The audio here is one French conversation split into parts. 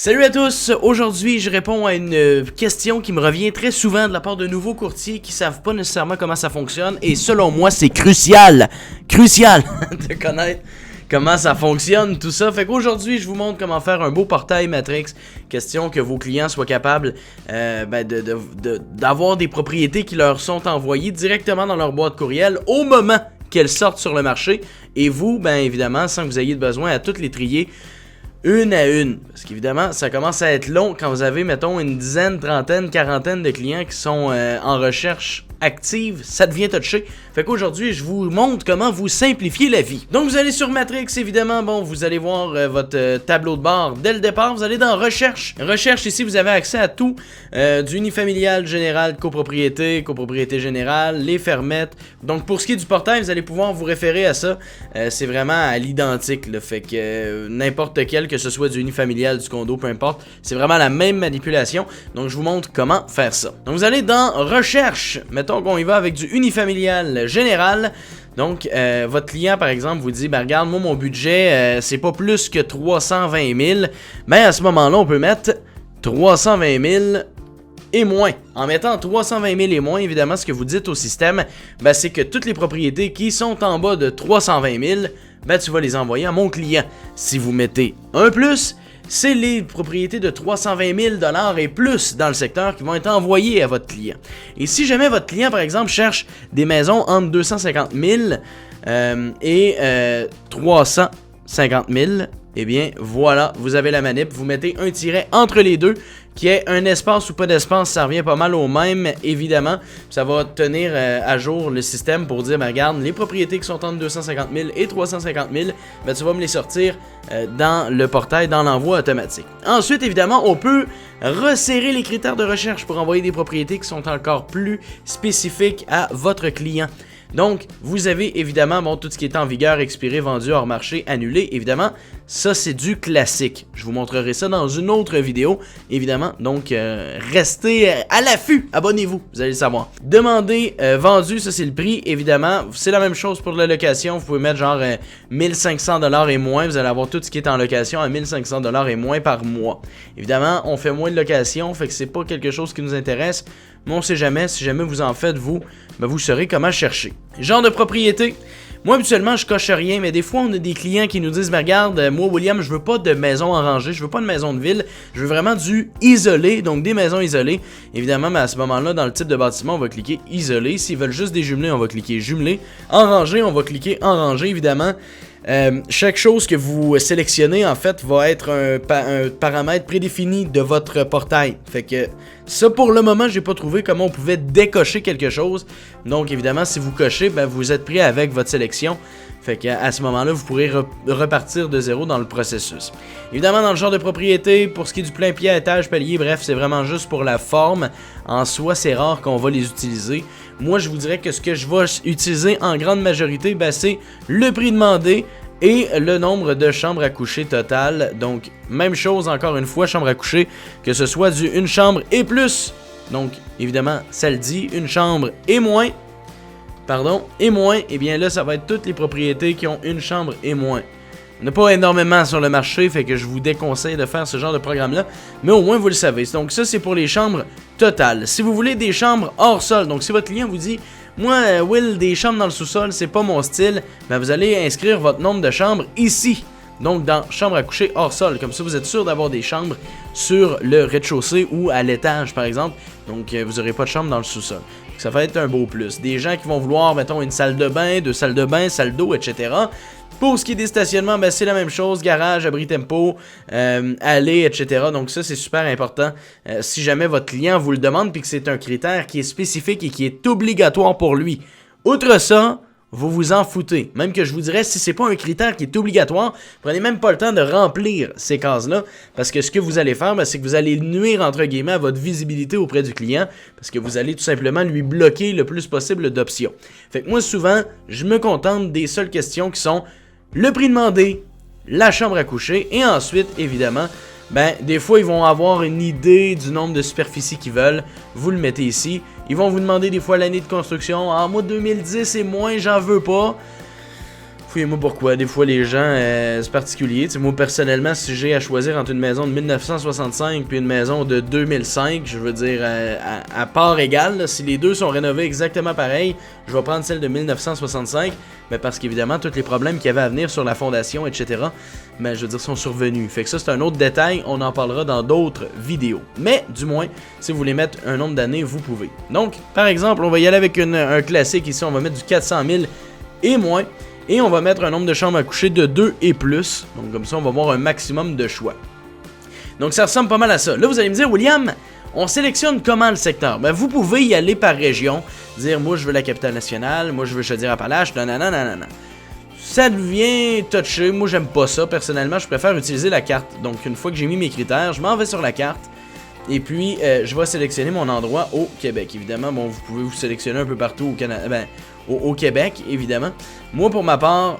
Salut à tous, aujourd'hui je réponds à une question qui me revient très souvent de la part de nouveaux courtiers qui savent pas nécessairement comment ça fonctionne et selon moi c'est crucial de connaître comment ça fonctionne tout ça. Fait qu'aujourd'hui je vous montre comment faire un beau portail Matrix, question que vos clients soient capables d'avoir des propriétés qui leur sont envoyées directement dans leur boîte courriel au moment qu'elles sortent sur le marché et vous, ben évidemment, sans que vous ayez besoin à toutes les trier une à une, parce qu'évidemment, ça commence à être long quand vous avez, mettons, une dizaine, trentaine, quarantaine de clients qui sont en recherche active, ça devient touché. Fait qu'aujourd'hui, je vous montre comment vous simplifier la vie. Donc, vous allez sur Matrix, évidemment, bon, vous allez voir votre tableau de bord dès le départ. Vous allez dans Recherche. Recherche, ici, vous avez accès à tout, du unifamilial, général, copropriété générale, les fermettes. Donc, pour ce qui est du portail, vous allez pouvoir vous référer à ça. C'est vraiment à l'identique, là. Fait que n'importe quel, que ce soit du unifamilial, du condo, peu importe, c'est vraiment la même manipulation. Donc, je vous montre comment faire ça. Donc, vous allez dans Recherche. Mettons qu'on y va avec du unifamilial général. Donc, votre client, par exemple, vous dit, ben regarde, moi, mon budget, c'est pas plus que 320 000. Ben, à ce moment-là, on peut mettre 320 000 et moins. En mettant 320 000 et moins, évidemment, ce que vous dites au système, ben, c'est que toutes les propriétés qui sont en bas de 320 000, ben, tu vas les envoyer à mon client. Si vous mettez un plus, c'est les propriétés de 320 000 $ et plus dans le secteur qui vont être envoyées à votre client. Et si jamais votre client, par exemple, cherche des maisons entre 250 000 et 350 000, eh bien, voilà, vous avez la manip. Vous mettez un tiret entre les deux, qui est un espace ou pas d'espace, ça revient pas mal au même, évidemment. Ça va tenir à jour le système pour dire, ben regarde, les propriétés qui sont entre 250 000 et 350 000, ben tu vas me les sortir dans le portail, dans l'envoi automatique. Ensuite, évidemment, on peut resserrer les critères de recherche pour envoyer des propriétés qui sont encore plus spécifiques à votre client. Donc, vous avez évidemment, bon, tout ce qui est en vigueur, expiré, vendu, hors marché, annulé, évidemment, ça c'est du classique. Je vous montrerai ça dans une autre vidéo, évidemment, donc restez à l'affût, abonnez-vous, vous allez le savoir. Demandez vendu, ça c'est le prix, évidemment, c'est la même chose pour la location, vous pouvez mettre genre 1500 $ et moins, vous allez avoir tout ce qui est en location à 1500 $ et moins par mois. Évidemment, on fait moins de location, fait que c'est pas quelque chose qui nous intéresse, mais on sait jamais, si jamais vous en faites vous, ben vous saurez comment chercher. Genre de propriété. Moi, habituellement, je coche rien, mais des fois, on a des clients qui nous disent, ben regarde, moi, William, je veux pas de maison en rangée, je veux pas de maison de ville, je veux vraiment du isolé, donc des maisons isolées. Évidemment, mais à ce moment-là, dans le type de bâtiment, on va cliquer isolé. S'ils veulent juste des jumelés, on va cliquer jumelé. En rangée, on va cliquer en rangée, évidemment. Chaque chose que vous sélectionnez, en fait, va être un paramètre prédéfini de votre portail. Fait que ça, pour le moment, j'ai pas trouvé comment on pouvait décocher quelque chose. Donc, évidemment, si vous cochez, ben, vous êtes pris avec votre sélection. Fait qu'à ce moment-là, vous pourrez repartir de zéro dans le processus. Évidemment, dans le genre de propriété, pour ce qui est du plein pied, étage, palier, bref, c'est vraiment juste pour la forme. En soi, c'est rare qu'on va les utiliser. Moi, je vous dirais que ce que je vais utiliser en grande majorité, ben, c'est le prix demandé et le nombre de chambres à coucher total. Donc, même chose, encore une fois, chambre à coucher, que ce soit du une chambre et plus. Donc, évidemment, ça le dit, une chambre et moins. Et moins, et bien là, ça va être toutes les propriétés qui ont une chambre et moins. On n'a pas énormément sur le marché, fait que je vous déconseille de faire ce genre de programme-là, mais au moins vous le savez. Donc ça, c'est pour les chambres totales. Si vous voulez des chambres hors sol, donc si votre client vous dit, moi, Will, des chambres dans le sous-sol, c'est pas mon style, ben vous allez inscrire votre nombre de chambres ici. Donc dans chambre à coucher hors sol, comme ça vous êtes sûr d'avoir des chambres sur le rez-de-chaussée ou à l'étage par exemple, donc vous n'aurez pas de chambre dans le sous-sol. Ça va être un beau plus. Des gens qui vont vouloir, mettons, une salle de bain, deux salles de bain, salle d'eau, etc. Pour ce qui est des stationnements, ben, c'est la même chose, garage, abri tempo, allée, etc. Donc ça, c'est super important. Si jamais votre client vous le demande puis que c'est un critère qui est spécifique et qui est obligatoire pour lui. Outre ça, vous vous en foutez. Même que je vous dirais, si c'est pas un critère qui est obligatoire, prenez même pas le temps de remplir ces cases-là, parce que ce que vous allez faire, ben, c'est que vous allez nuire, entre guillemets, à votre visibilité auprès du client, parce que vous allez tout simplement lui bloquer le plus possible d'options. Fait que moi, souvent, je me contente des seules questions qui sont le prix demandé, la chambre à coucher, et ensuite, évidemment, ben, des fois, ils vont avoir une idée du nombre de superficies qu'ils veulent. Vous le mettez ici. Ils vont vous demander des fois l'année de construction. Ah, moi, 2010 et moins, j'en veux pas. Fouillez-moi pourquoi. Des fois, les gens, c'est particulier. T'sais, moi, personnellement, si j'ai à choisir entre une maison de 1965 puis une maison de 2005, je veux dire, à part égale, là, si les deux sont rénovés exactement pareil, je vais prendre celle de 1965, mais parce qu'évidemment, tous les problèmes qu'il y avait à venir sur la fondation, etc., mais je veux dire, sont survenus. Fait que ça, c'est un autre détail, on en parlera dans d'autres vidéos. Mais, du moins, si vous voulez mettre un nombre d'années, vous pouvez. Donc, par exemple, on va y aller avec un classique ici, on va mettre du 400 000 et moins. Et on va mettre un nombre de chambres à coucher de 2 et plus. Donc comme ça, on va avoir un maximum de choix. Donc ça ressemble pas mal à ça. Là, vous allez me dire, William, on sélectionne comment le secteur? Ben, vous pouvez y aller par région. Dire, moi, je veux la capitale nationale. Moi, je veux Chaudière-Appalaches. Nanana. Ça devient touché. Moi, j'aime pas ça. Personnellement, je préfère utiliser la carte. Donc une fois que j'ai mis mes critères, je m'en vais sur la carte. Et puis, je vais sélectionner mon endroit au Québec. Évidemment, bon, vous pouvez vous sélectionner un peu partout au Canada. Ben, au Québec, évidemment. Moi, pour ma part,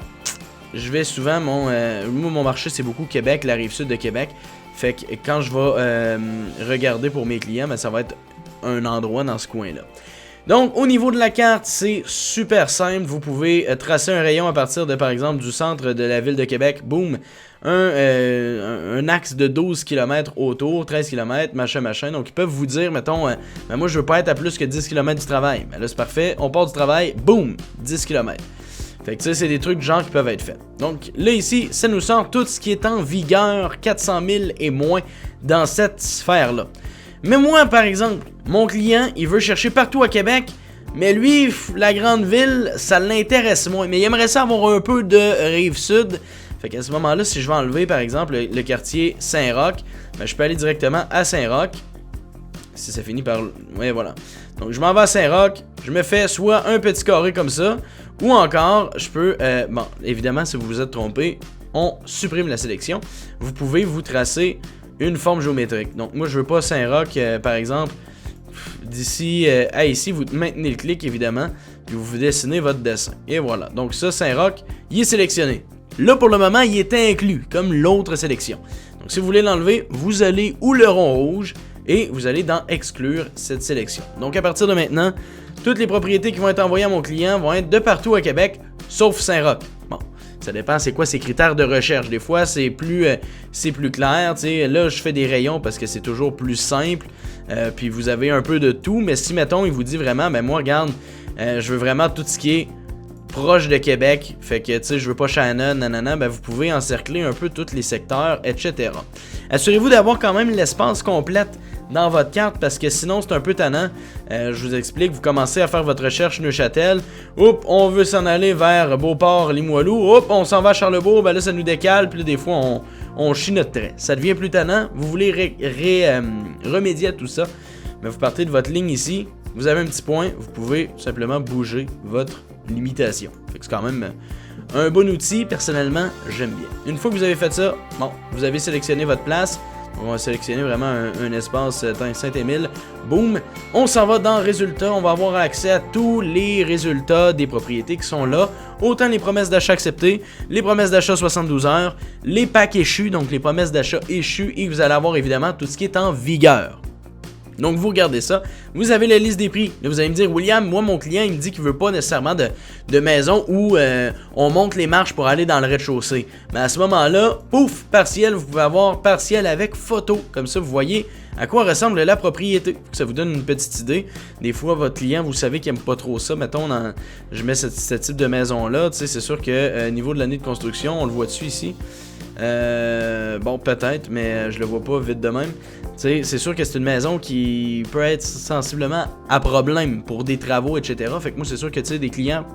je vais souvent, mon marché, c'est beaucoup Québec, la rive sud de Québec. Fait que quand je vais regarder pour mes clients, ben, ça va être un endroit dans ce coin-là. Donc, au niveau de la carte, c'est super simple. Vous pouvez tracer un rayon à partir de, par exemple, du centre de la ville de Québec. Boum! Un axe de 12 km autour, 13 km, machin. Donc, ils peuvent vous dire, mettons, ben moi, je veux pas être à plus que 10 km du travail. Ben là, c'est parfait. On part du travail, boum! 10 km. Fait que, tu sais, c'est des trucs du genre qui peuvent être faits. Donc, là, ici, ça nous sort tout ce qui est en vigueur, 400 000 et moins, dans cette sphère-là. Mais moi, par exemple, mon client, il veut chercher partout à Québec, mais lui, la grande ville, ça l'intéresse moins. Mais il aimerait ça avoir un peu de Rive-Sud. Fait qu'à ce moment-là, si je vais enlever, par exemple, le quartier Saint-Roch, ben, je peux aller directement à Saint-Roch. Si ça finit par... Ouais, voilà. Donc, je m'en vais à Saint-Roch, je me fais soit un petit carré comme ça, ou encore, je peux... bon, évidemment, si vous vous êtes trompé, on supprime la sélection. Vous pouvez vous tracer une forme géométrique. Donc, moi, je veux pas Saint-Roch, par exemple, d'ici à ici, vous maintenez le clic, évidemment, puis vous dessinez votre dessin. Et voilà. Donc, ça, Saint-Roch, il est sélectionné. Là, pour le moment, il est inclus, comme l'autre sélection. Donc, si vous voulez l'enlever, vous allez où le rond rouge, et vous allez dans exclure cette sélection. Donc, à partir de maintenant, toutes les propriétés qui vont être envoyées à mon client vont être de partout à Québec, sauf Saint-Roch. Bon, ça dépend c'est quoi ces critères de recherche. Des fois, c'est plus clair. T'sais. Là, je fais des rayons parce que c'est toujours plus simple. Puis vous avez un peu de tout. Mais si, mettons, il vous dit vraiment, ben moi, regarde, je veux vraiment tout ce qui est proche de Québec, fait que tu sais, je veux pas Shannon, nanana, ben vous pouvez encercler un peu tous les secteurs, etc. Assurez-vous d'avoir quand même l'espace complète dans votre carte parce que sinon c'est un peu tannant. Je vous explique, vous commencez à faire votre recherche Neuchâtel, oups, on veut s'en aller vers Beauport, Limoilou, oups, on s'en va à Charlebourg, ben là ça nous décale, puis là des fois on chie notre trait. Ça devient plus tannant, vous voulez remédier à tout ça, mais vous partez de votre ligne ici, vous avez un petit point, vous pouvez simplement bouger votre limitation. Fait que c'est quand même un bon outil, personnellement, j'aime bien. Une fois que vous avez fait ça, bon, vous avez sélectionné votre place. On va sélectionner vraiment un espace Saint-Émile. Boum! On s'en va dans Résultats. On va avoir accès à tous les résultats des propriétés qui sont là. Autant les promesses d'achat acceptées, les promesses d'achat 72 heures, les packs échus, donc les promesses d'achat échues, et vous allez avoir évidemment tout ce qui est en vigueur. Donc vous regardez ça, vous avez la liste des prix. Là, vous allez me dire, William, moi mon client il me dit qu'il veut pas nécessairement de maison où on monte les marches pour aller dans le rez-de-chaussée. Mais à ce moment-là, pouf, partiel, vous pouvez avoir partiel avec photo. Comme ça, vous voyez à quoi ressemble la propriété. Ça vous donne une petite idée. Des fois, votre client, vous savez qu'il aime pas trop ça. Mettons, je mets ce type de maison-là. C'est sûr que niveau de l'année de construction, on le voit dessus ici. Bon, peut-être, mais je le vois pas vite de même. C'est sûr que c'est une maison qui peut être sensiblement à problème pour des travaux, etc. Fait que moi, c'est sûr que des clients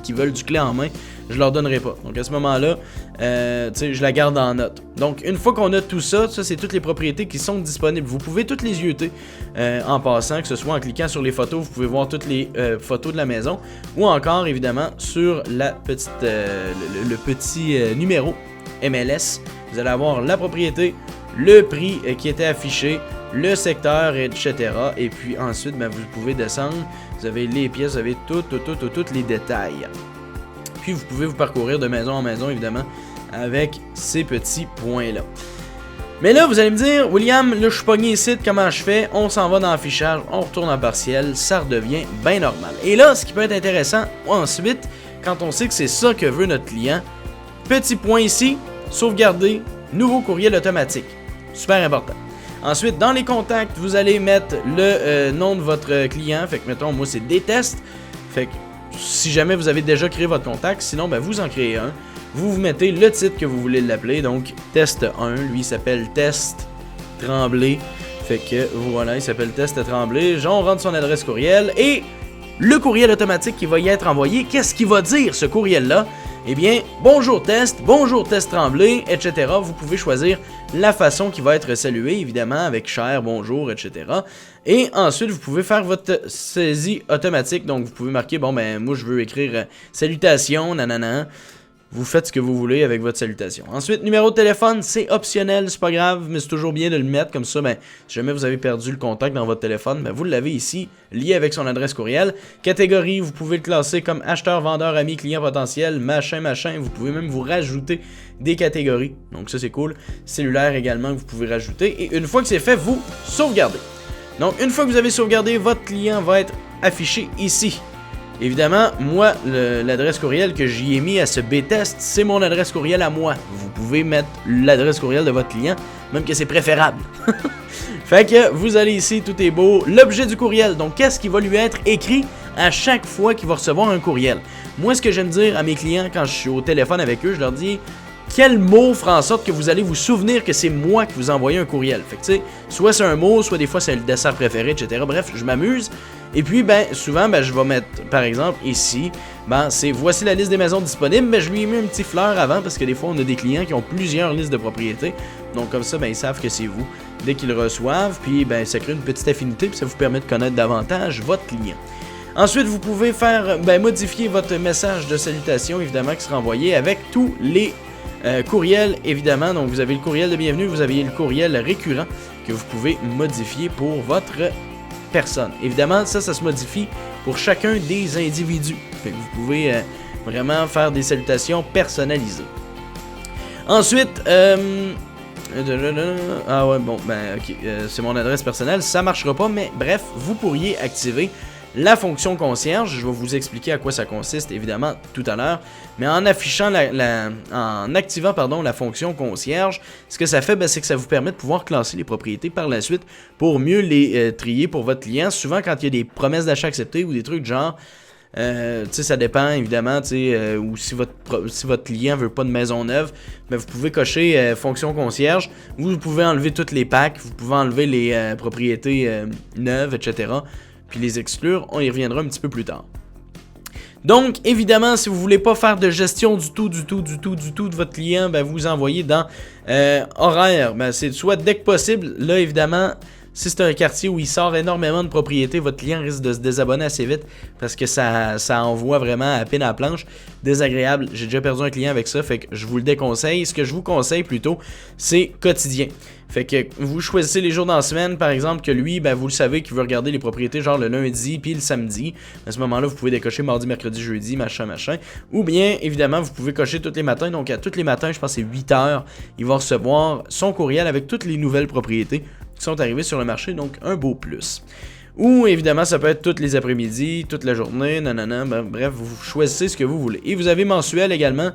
qui veulent du clé en main, je leur donnerai pas. Donc à ce moment-là, je la garde en note. Donc une fois qu'on a tout ça, c'est toutes les propriétés qui sont disponibles. Vous pouvez toutes les yeuter en passant, que ce soit en cliquant sur les photos, vous pouvez voir toutes les photos de la maison, ou encore évidemment sur la petite, le petit numéro MLS. Vous allez avoir la propriété, le prix qui était affiché, le secteur, etc. Et puis ensuite, ben, vous pouvez descendre. Vous avez les pièces, vous avez tous les détails. Puis vous pouvez vous parcourir de maison en maison, évidemment, avec ces petits points-là. Mais là, vous allez me dire, William, là, je suis pogné ici, comment je fais? On s'en va dans l'affichage, on retourne en partiel, ça redevient bien normal. Et là, ce qui peut être intéressant, ensuite, quand on sait que c'est ça que veut notre client, petit point ici, sauvegarder, nouveau courriel automatique. Super important. Ensuite, dans les contacts, vous allez mettre le nom de votre client. Fait que, mettons, moi, c'est déteste. Fait que, si jamais vous avez déjà créé votre contact, sinon, ben, vous en créez un. Vous mettez le titre que vous voulez l'appeler. Donc, test 1. Lui, il s'appelle test Tremblay. Fait que, voilà, il s'appelle test Tremblay. On rentre son adresse courriel. Et le courriel automatique qui va y être envoyé, qu'est-ce qu'il va dire, ce courriel-là? Eh bien, bonjour test Tremblay, etc. Vous pouvez choisir la façon qui va être saluée, évidemment, avec cher, bonjour, etc. Et ensuite, vous pouvez faire votre saisie automatique. Donc, vous pouvez marquer, bon, ben, moi, je veux écrire salutations, nanana. Vous faites ce que vous voulez avec votre salutation. Ensuite, numéro de téléphone, c'est optionnel, c'est pas grave, mais c'est toujours bien de le mettre. Comme ça, ben, si jamais vous avez perdu le contact dans votre téléphone, ben, vous l'avez ici, lié avec son adresse courriel. Catégorie, vous pouvez le classer comme acheteur, vendeur, ami, client potentiel, machin. Vous pouvez même vous rajouter des catégories. Donc ça, c'est cool. Cellulaire également, vous pouvez rajouter. Et une fois que c'est fait, vous sauvegardez. Donc, une fois que vous avez sauvegardé, votre client va être affiché ici. Évidemment, moi, l'adresse courriel que j'y ai mis à ce B-test, c'est mon adresse courriel à moi. Vous pouvez mettre l'adresse courriel de votre client, même que c'est préférable. Fait que vous allez ici, tout est beau. L'objet du courriel, donc qu'est-ce qui va lui être écrit à chaque fois qu'il va recevoir un courriel. Moi, ce que j'aime dire à mes clients quand je suis au téléphone avec eux, je leur dis... Quel mot fera en sorte que vous allez vous souvenir que c'est moi qui vous envoyez un courriel? Fait que tu sais, soit c'est un mot, soit des fois c'est le dessert préféré, etc. Bref, je m'amuse. Et puis, ben, souvent, ben, je vais mettre, par exemple, ici, ben, c'est voici la liste des maisons disponibles, mais je lui ai mis un petit fleur avant parce que des fois, on a des clients qui ont plusieurs listes de propriétés. Donc, comme ça, ben, ils savent que c'est vous dès qu'ils le reçoivent. Puis, ben, ça crée une petite affinité, puis ça vous permet de connaître davantage votre client. Ensuite, vous pouvez faire, ben, modifier votre message de salutation, évidemment, qui sera envoyé avec tous les courriel évidemment, donc vous avez le courriel de bienvenue, vous avez le courriel récurrent que vous pouvez modifier pour votre personne. Évidemment, ça se modifie pour chacun des individus. Fait que vous pouvez vraiment faire des salutations personnalisées. Ensuite, ah ouais, bon, ben ok, c'est mon adresse personnelle, ça marchera pas, mais bref, vous pourriez activer la fonction concierge. Je vais vous expliquer à quoi ça consiste, évidemment, tout à l'heure. Mais en affichant en activant la fonction concierge, ce que ça fait, ben, c'est que ça vous permet de pouvoir classer les propriétés par la suite pour mieux les trier pour votre client. Souvent, quand il y a des promesses d'achat acceptées ou des trucs genre, tu sais, ça dépend, évidemment, tu sais, ou si votre client veut pas de maison neuve, ben, vous pouvez cocher fonction concierge. Vous pouvez enlever toutes les packs, vous pouvez enlever les propriétés neuves, etc., puis les exclure, on y reviendra un petit peu plus tard. Donc, évidemment, si vous voulez pas faire de gestion du tout de votre client, ben vous envoyez dans horaire. Ben, c'est soit dès que possible. Là, évidemment, si c'est un quartier où il sort énormément de propriétés, votre client risque de se désabonner assez vite parce que ça envoie vraiment à peine à la planche. Désagréable. J'ai déjà perdu un client avec ça, fait que je vous le déconseille. Ce que je vous conseille plutôt, c'est quotidien. Fait que vous choisissez les jours dans la semaine, par exemple, que lui, ben vous le savez qu'il veut regarder les propriétés genre le lundi puis le samedi. À ce moment-là, vous pouvez décocher mardi, mercredi, jeudi, machin. Ou bien, évidemment, vous pouvez cocher tous les matins. Donc, à tous les matins, je pense que c'est 8 heures, il va recevoir son courriel avec toutes les nouvelles propriétés qui sont arrivées sur le marché. Donc, un beau plus. Ou, évidemment, ça peut être tous les après-midi, toute la journée, nanana. Ben, bref, vous choisissez ce que vous voulez. Et vous avez mensuel également.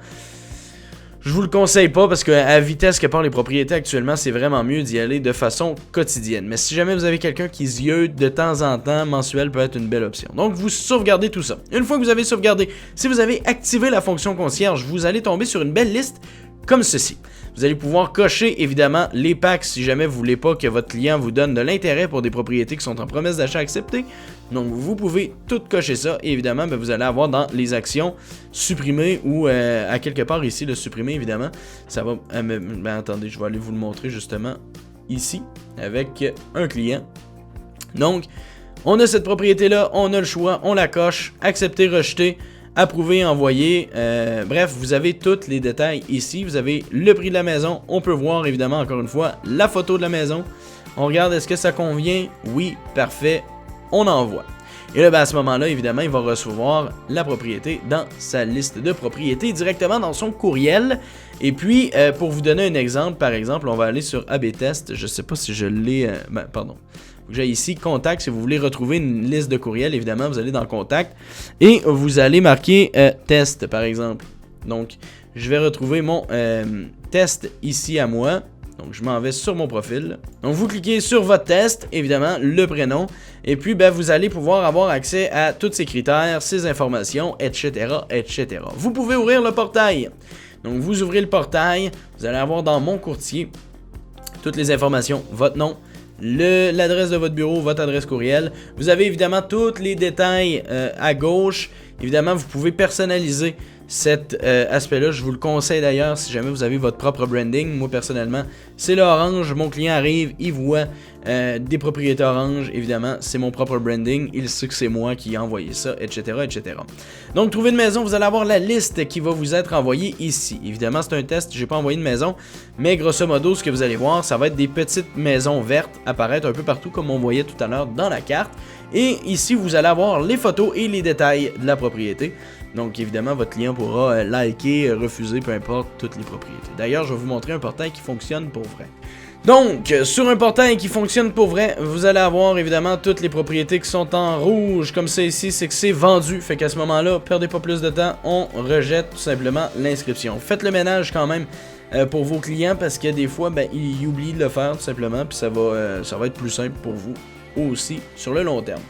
Je vous le conseille pas parce qu'à vitesse que partent les propriétés actuellement, c'est vraiment mieux d'y aller de façon quotidienne. Mais si jamais vous avez quelqu'un qui ziote de temps en temps, mensuel peut être une belle option. Donc vous sauvegardez tout ça. Une fois que vous avez sauvegardé, si vous avez activé la fonction concierge, vous allez tomber sur une belle liste comme ceci. Vous allez pouvoir cocher évidemment les packs si jamais vous voulez pas que votre client vous donne de l'intérêt pour des propriétés qui sont en promesse d'achat acceptée. Donc vous pouvez tout cocher ça et évidemment ben, vous allez avoir dans les actions supprimer ou à quelque part ici le supprimer évidemment. Ça va... ben, attendez, je vais aller vous le montrer justement ici avec un client. Donc on a cette propriété là, on a le choix, on la coche, accepter, rejeter. Approuver, envoyer, bref, vous avez tous les détails ici, vous avez le prix de la maison, on peut voir évidemment encore une fois la photo de la maison, on regarde est-ce que ça convient, oui, parfait, on envoie. Et là, ben, à ce moment-là, évidemment, il va recevoir la propriété dans sa liste de propriétés directement dans son courriel. Et puis, pour vous donner un exemple, par exemple, on va aller sur AB Test. Je sais pas si je l'ai... pardon. J'ai ici Contact. Si vous voulez retrouver une liste de courriels, évidemment, vous allez dans Contact. Et vous allez marquer Test, par exemple. Donc, je vais retrouver mon test ici à moi. Donc, je m'en vais sur mon profil. Donc, vous cliquez sur votre test, évidemment, le prénom. Et puis, ben, vous allez pouvoir avoir accès à tous ces critères, ces informations, etc., etc. Vous pouvez ouvrir le portail. Donc, vous ouvrez le portail. Vous allez avoir dans Mon courtier toutes les informations, votre nom, l'adresse de votre bureau, votre adresse courriel. Vous avez évidemment tous les détails à gauche. Évidemment, vous pouvez personnaliser cet aspect-là. Je vous le conseille d'ailleurs si jamais vous avez votre propre branding. Moi, personnellement, c'est l'orange. Mon client arrive, il voit des propriétés orange. Évidemment, c'est mon propre branding. Il sait que c'est moi qui ai envoyé ça, etc., etc. Donc, trouver une maison, vous allez avoir la liste qui va vous être envoyée ici. Évidemment, c'est un test. Je n'ai pas envoyé de maison. Mais grosso modo, ce que vous allez voir, ça va être des petites maisons vertes apparaître un peu partout comme on voyait tout à l'heure dans la carte. Et ici, vous allez avoir les photos et les détails de la propriété. Donc, évidemment, votre client pourra liker, refuser, peu importe, toutes les propriétés. D'ailleurs, je vais vous montrer un portail qui fonctionne pour vrai. Donc, sur un portail qui fonctionne pour vrai, vous allez avoir évidemment toutes les propriétés qui sont en rouge. Comme ça ici, c'est que c'est vendu. Fait qu'à ce moment-là, perdez pas plus de temps, on rejette tout simplement l'inscription. Faites le ménage quand même pour vos clients parce que des fois, ben, ils oublient de le faire tout simplement. Puis ça va être plus simple pour vous aussi sur le long terme.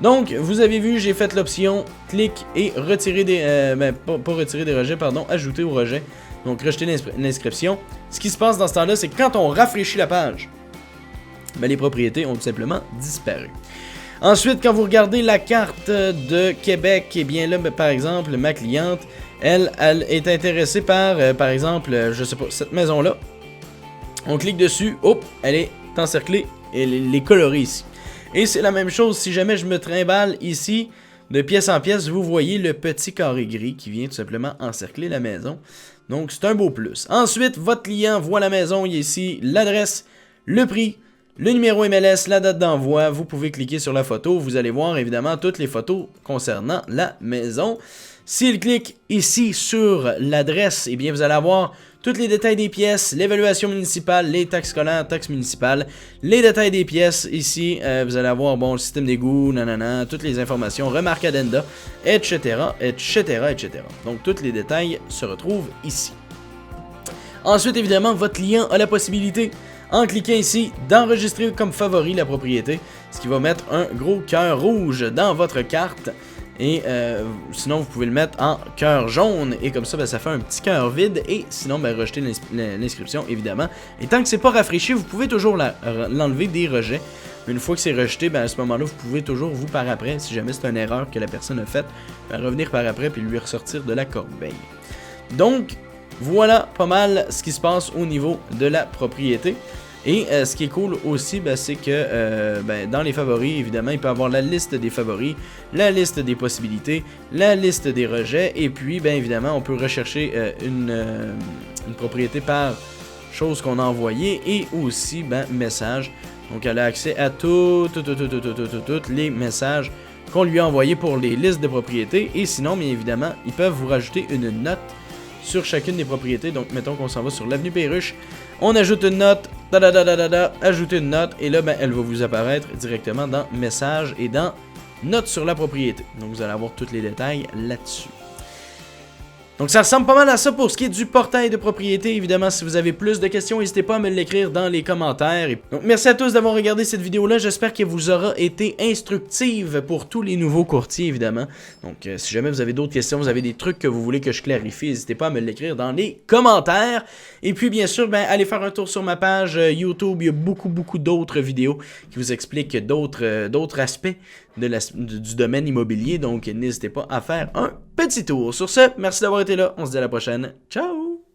Donc, vous avez vu, j'ai fait l'option clic et retirer des... pas retirer des rejets, pardon, ajouter au rejet. Donc, rejeter l'inscription. Ce qui se passe dans ce temps-là, c'est que quand on rafraîchit la page, ben, les propriétés ont tout simplement disparu. Ensuite, quand vous regardez la carte de Québec, eh bien là, ben, par exemple, ma cliente, elle est intéressée par exemple, je sais pas, cette maison-là. On clique dessus, hop, elle est encerclée et elle est colorée ici. Et c'est la même chose si jamais je me trimballe ici, de pièce en pièce, vous voyez le petit carré gris qui vient tout simplement encercler la maison. Donc c'est un beau plus. Ensuite, votre client voit la maison, il y a ici l'adresse, le prix, le numéro MLS, la date d'envoi. Vous pouvez cliquer sur la photo, vous allez voir évidemment toutes les photos concernant la maison. S'il clique ici sur l'adresse, eh bien vous allez avoir tous les détails des pièces, l'évaluation municipale, les taxes scolaires, taxes municipales, les détails des pièces. Ici, vous allez avoir bon, le système d'égout, nanana, toutes les informations, remarques addenda, etc., etc., etc. Donc, tous les détails se retrouvent ici. Ensuite, évidemment, votre client a la possibilité, en cliquant ici, d'enregistrer comme favori la propriété, ce qui va mettre un gros cœur rouge dans votre carte. Et sinon, vous pouvez le mettre en cœur jaune. Et comme ça, ben, ça fait un petit cœur vide. Et sinon, ben, rejeter l'inscription, évidemment. Et tant que c'est pas rafraîchi, vous pouvez toujours l'enlever des rejets. Mais une fois que c'est rejeté, ben, à ce moment-là, vous pouvez toujours, vous, par après, si jamais c'est une erreur que la personne a faite, ben, revenir par après puis lui ressortir de la corbeille. Donc, voilà pas mal ce qui se passe au niveau de la propriété. Et ce qui est cool aussi, ben, c'est que dans les favoris, évidemment, il peut y avoir la liste des favoris, la liste des possibilités, la liste des rejets, et puis, bien évidemment, on peut rechercher une propriété par chose qu'on a envoyée, et aussi, message. Donc, elle a accès à tous les messages qu'on lui a envoyés pour les listes de propriétés, et sinon, bien évidemment, ils peuvent vous rajouter une note sur chacune des propriétés. Donc, mettons qu'on s'en va sur l'avenue Perruche. On ajoute une note, ajouter une note, et là, ben, elle va vous apparaître directement dans Messages et dans Notes sur la propriété. Donc, vous allez avoir tous les détails là-dessus. Donc, ça ressemble pas mal à ça pour ce qui est du portail de propriété. Évidemment, si vous avez plus de questions, n'hésitez pas à me l'écrire dans les commentaires. Donc, merci à tous d'avoir regardé cette vidéo-là. J'espère qu'elle vous aura été instructive pour tous les nouveaux courtiers, évidemment. Donc, si jamais vous avez d'autres questions, vous avez des trucs que vous voulez que je clarifie, n'hésitez pas à me l'écrire dans les commentaires. Et puis, bien sûr, allez faire un tour sur ma page YouTube. Il y a beaucoup d'autres vidéos qui vous expliquent d'autres aspects du domaine immobilier. Donc, n'hésitez pas à faire un petit tour. Sur ce, merci d'avoir été là. On se dit à la prochaine. Ciao!